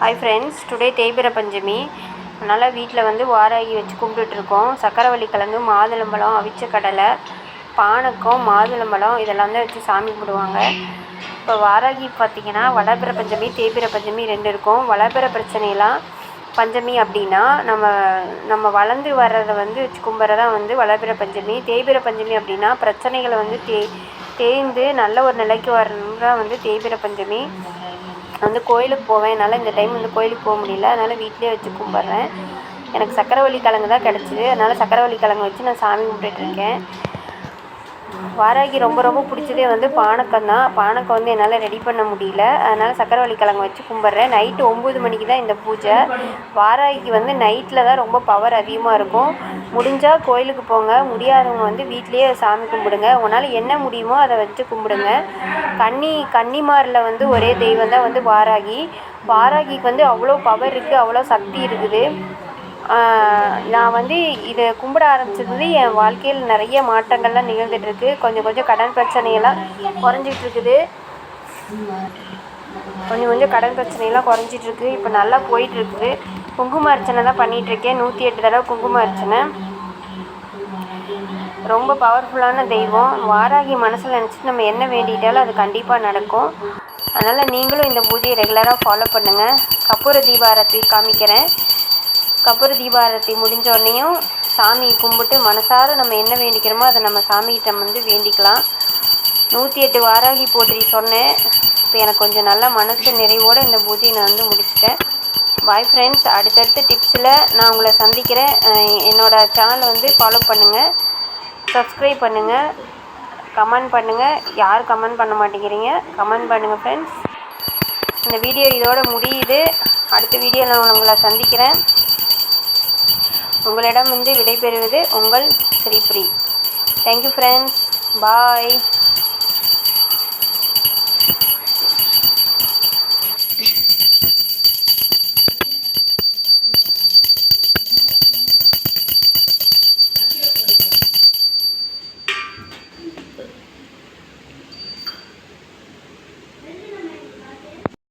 Hi friends, today தேய்பிறை பஞ்சமி. அதனால் வீட்டில் வந்து வாராகி வச்சு கும்பிட்டுட்ருக்கோம். சக்கரவள்ளி கிழங்கு, மாதுளம்பழம், அவிச்ச கடலை, பானக்கம், மாதுளம்பழம் இதெல்லாம் தான் வச்சு சாமி கும்பிடுவாங்க. இப்போ வாராகி பார்த்திங்கன்னா வளர்பிறை பஞ்சமி, தேய்பிறை பஞ்சமி 2 இருக்கும். வளர்பிறை பிரச்சனையெல்லாம் பஞ்சமி அப்படின்னா நம்ம வளர்ந்து வர்றதை வந்து வச்சு கும்பிட்றதான் வந்து வளர்பிறை பஞ்சமி. தேய்பிறை பஞ்சமி அப்படின்னா பிரச்சனைகளை வந்து தேய்ந்து நல்ல ஒரு நிலைக்கு வரணும் தான் வந்து தேய்பிறை பஞ்சமி. வந்து கோயிலுக்கு போவேன். என்னால் இந்த டைம் வந்து கோயிலுக்கு போக முடியல. அதனால் வீட்டிலே வச்சு கும்பிட்றேன். எனக்கு சக்கரவள்ளி கிழங்கு தான் கிடச்சிது. அதனால் சக்கரவள்ளி கிழங்கு வச்சு நான் சாமி கும்பிட்டுட்ருக்கேன். வாராகி ரொம்ப ரொம்ப பிடிச்சதே வந்து பானக்கம் தான். பானக்கம் வந்து என்னால் ரெடி பண்ண முடியல. அதனால் சக்கரவள்ளி கிழங்கு வச்சு கும்பிட்றேன். நைட்டு 9 மணிக்கு தான் இந்த பூஜை. வாராகிக்கு வந்து நைட்டில் தான் ரொம்ப பவர் அதிகமாக இருக்கும். முடிஞ்சால் கோயிலுக்கு போங்க, முடியாதவங்க வந்து வீட்லேயே சாமி கும்பிடுங்க. உங்களால் என்ன முடியுமோ அதை வச்சு கும்பிடுங்க. கன்னிமாரில் வந்து ஒரே தெய்வம் தான் வந்து வாராகி. வாராகிக்கு வந்து அவ்வளோ பவர் இருக்குது, அவ்வளோ சக்தி இருக்குது. நான் வந்து இதை கும்பிட ஆரம்பிச்சது என் வாழ்க்கையில் நிறைய மாற்றங்கள்லாம் நிகழ்ந்துட்டுருக்கு. கொஞ்சம் கொஞ்சம் கடன் பிரச்சனையெல்லாம் குறைஞ்சிட்ருக்குது. கொஞ்சம் கடன் பிரச்சனையெல்லாம் குறைஞ்சிட்ருக்கு. இப்போ நல்லா போயிட்டுருக்குது. குங்கும அர்ச்சனை தான் பண்ணிகிட்ருக்கேன். 108 தடவை குங்கும அர்ச்சனை. ரொம்ப பவர்ஃபுல்லான தெய்வம். வாராகி மனசில் நினச்சிட்டு நம்ம என்ன வேண்டிட்டாலும் அது கண்டிப்பாக நடக்கும். அதனால் நீங்களும் இந்த பூஜையை ரெகுலராக ஃபாலோ பண்ணுங்கள். கற்பூர தீபாரத்தி காமிக்கிறேன். கற்பூர தீபாரத்தி முடிஞ்ச உடனேயும் சாமி கும்பிட்டு மனசார நம்ம என்ன வேண்டிக்கிறோமோ அதை நம்ம சாமிகிட்ட வந்து வேண்டிக்கலாம். 108 வாராகி போற்றி சொன்னேன். இப்போ எனக்கு கொஞ்சம் நல்லா மனசு நிறைவோடு இந்த பூஜையை நான் வந்து முடிச்சிட்டேன். பாய் ஃப்ரெண்ட்ஸ், அடுத்தடுத்த டிப்ஸில் நான் உங்களை சந்திக்கிறேன். என்னோடய சேனலை வந்து ஃபாலோ பண்ணுங்கள், சப்ஸ்கிரைப் பண்ணுங்கள், கமெண்ட் பண்ணுங்கள். யார் கமெண்ட் பண்ண மாட்டேங்கிறீங்க, கமெண்ட் பண்ணுங்கள் ஃப்ரெண்ட்ஸ். இந்த வீடியோ இதோட முடியுது. அடுத்த வீடியோவில் நான் உங்களை சந்திக்கிறேன். உங்களிடம் வந்து விடைபெறுவது உங்கள் ஸ்ரீப்ரி. Thank you friends. பாய்.